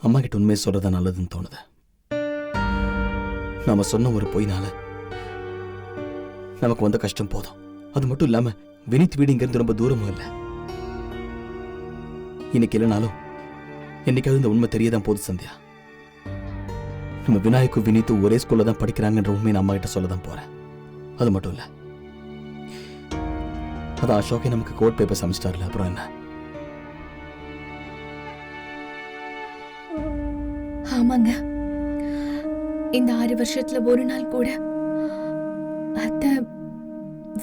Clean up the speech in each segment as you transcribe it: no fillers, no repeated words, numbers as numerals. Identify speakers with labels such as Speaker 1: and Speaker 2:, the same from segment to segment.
Speaker 1: அம்மா கிட்ட உண்மையை சொல்றதா நல்லதுன்னு தோணுது. நாம சொன்ன ஒரு பொய்னால நமக்கு வந்த கஷ்டம் போதும். அது மட்டும் இல்லாம வினித் வீடு இங்கிருந்து ரொம்ப தூரமும் இல்லை. இன்னைக்கு இல்லைனாலும் என்னைக்காவது இந்த உண்மை தெரியதான் போது சந்தியா. நம்ம விநாயக்கும் வினித்தும் ஒரே ஸ்கூல்ல தான் படிக்கிறாங்கன்ற உண்மையை அம்மா கிட்ட சொல்லதான் போறேன். அது மட்டும் இல்ல, அதான் அசோகே நமக்கு கோர்ட் பேப்பர் சமைச்சிட்டார்ல, அப்புறம் என்ன?
Speaker 2: ஆமாங்க, இந்த 6 வருஷத்துல ஒரு நாள் கூட அத்தை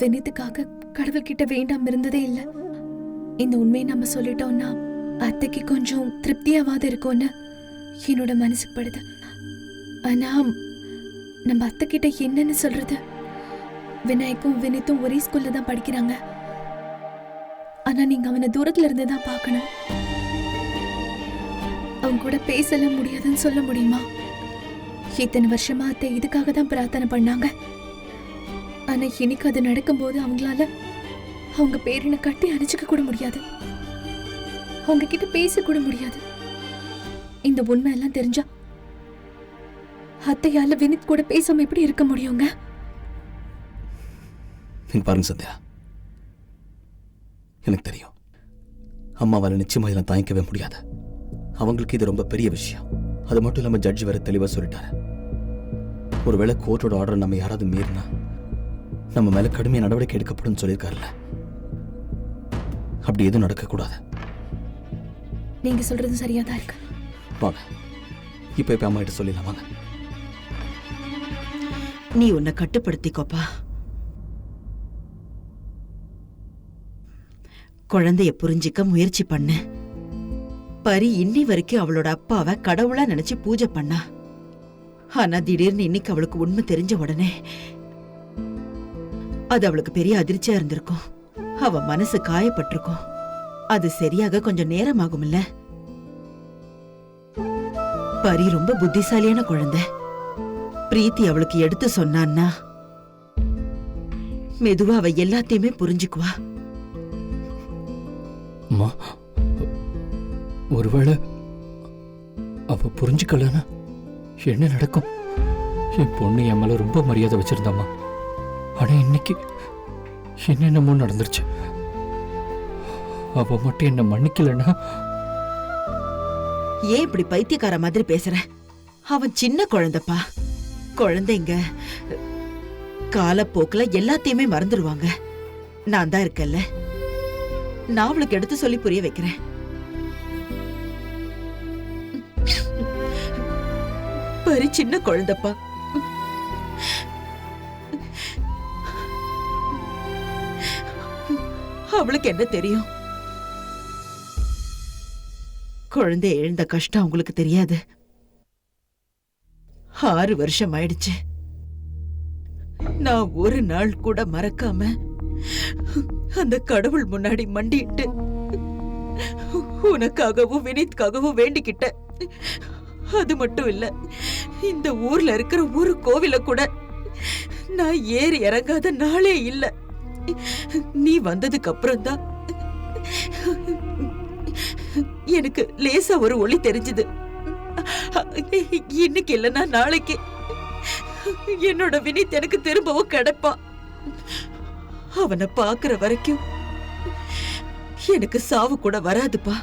Speaker 2: வினித்துக்காக கடவுள்கிட்ட வேண்டாம் இருந்ததே இல்லை. இந்த உண்மையை நம்ம சொல்லிட்டோம்னா அத்தைக்கு கொஞ்சம் திருப்தியாவாத இருக்கும்னு என்னோட மனசுக்கு படுது. ஆனா நம்ம அத்தை கிட்ட என்னன்னு சொல்றது? விநாயக்கும் வினித்தும் ஒரே ஸ்கூல்ல தான் படிக்கிறாங்க. ஆனா நீங்க அவனை தூரத்துல இருந்து தான் பார்க்கணும். அவங்க கூட பேசலாம் முடியாதுன்னு சொல்ல முடியுமா? இத்தனை வருஷமா அத்தை இதுக்காக தான் பிரார்த்தனை பண்ணாங்க. ஆனா இன்னைக்கு அது நடக்கும்போது அவங்களால அவங்க பேரனை கட்டி அணைச்சிக்க கூட முடியாது, அவங்க கிட்ட பேச கூட முடியாது. இந்த உண்மை எல்லாம் தெரிஞ்சா அத்தையால வினித் கூட பேசாம எப்படி இருக்க முடியுங்க?
Speaker 1: நீங்க பாருங்க சந்தியா, எனக்கு தெரியும் அம்மாவால நிச்சயமா இதெல்லாம் தாங்கிக்கவே முடியாது. அவங்களுக்கு இது ரொம்ப பெரிய விஷயம். அது மட்டும் இல்லாம ஜட்ஜ் வேற தெளிவா சொல்லிட்டாரு, ஒருவேளை கோர்ட்டோட ஆர்டர் நம்ம யாராவது மீறினா நம்ம மேல கடுமையான நடவடிக்கை எடுக்கப்படும் சொல்லியிருக்காருல்ல. அப்படி எதுவும் நடக்கக்கூடாது.
Speaker 2: நீங்க சொல்றது சரியா தான் இருக்கு.
Speaker 1: வாங்க இப்ப அம்மா கிட்ட சொல்லிடலாம். வாங்க.
Speaker 3: நீ உன்னை கட்டுப்படுத்திக்கோப்பா. குழந்தைய புரிஞ்சிக்க முயற்சி பண்ணு. பரி இன்னி வரைக்கும் அவளோட அப்பாவை கடவுளா நினைச்சு பூஜை பண்ணா. ஆனா திடீர்னு இன்னைக்கு அவளுக்கு உண்மை தெரிஞ்ச உடனே அது அவளுக்கு பெரிய அதிர்ச்சியா இருந்திருக்கும். அவ மனசு காயப்பட்டிருக்கும். அது சரியாக கொஞ்சம் நேரம் ஆகும்ல. பரி ரொம்ப புத்திசாலியான குழந்தை. பிரீத்தி அவளுக்கு எடுத்து சொன்னான்னா மெதுவா அவ எல்லாத்தையுமே புரிஞ்சுக்குவா.
Speaker 4: அம்மா, ஒருவேளை அவ புரிஞ்சுக்கலன்னா என்ன நடக்கும்? என் பொண்ணு என் மேல ரொம்ப மரியாதை வச்சிருந்தாம்மா. ஆனா இன்னைக்கு என்னென்னமோ நடந்துருச்சு. அவ மட்டும் என்ன மன்னிக்கலன்னா.
Speaker 3: ஏன் இப்படி பைத்தியக்கார மாதிரி பேசுற? அவன் சின்ன குழந்தைப்பா. குழந்தைங்க காலப்போக்குல எல்லாத்தையுமே மறந்துடுவாங்க. நான் தான் இருக்கல்ல, நான் அவளுக்கு எடுத்து சொல்லி புரிய வைக்கிறேன். பரி சின்ன குழந்தைப்பா. அவளுக்கு என்ன தெரியும்? குழந்தை எழுந்த கஷ்டம் உங்களுக்கு தெரியாது. 6 வருஷம் ஆயிடுச்சு. நான் ஒரு நாள் கூட மறக்காம அந்த கடவுள் முன்னாடி மண்டிட்டு உனக்காகவும் வினித்காகவும் வேண்டிக்கிட்ட. அது மட்டும் இல்ல, இந்த ஊர்ல இருக்கிற ஒரு கோவில கூட நான் ஏறி இறங்காத நாளே இல்ல. நீ வந்ததுக்கு அப்புறம் தான் எனக்கு லேசா ஒரு ஒளி தெரிஞ்சது. இன்னைக்கு இல்லைன்னா நாளைக்கு என்னோட வினித் எனக்கு திரும்பவும் கிடைப்பான். அவனை பாக்குற வரைக்கும் எனக்கு சாவு கூட வராதுப்பா.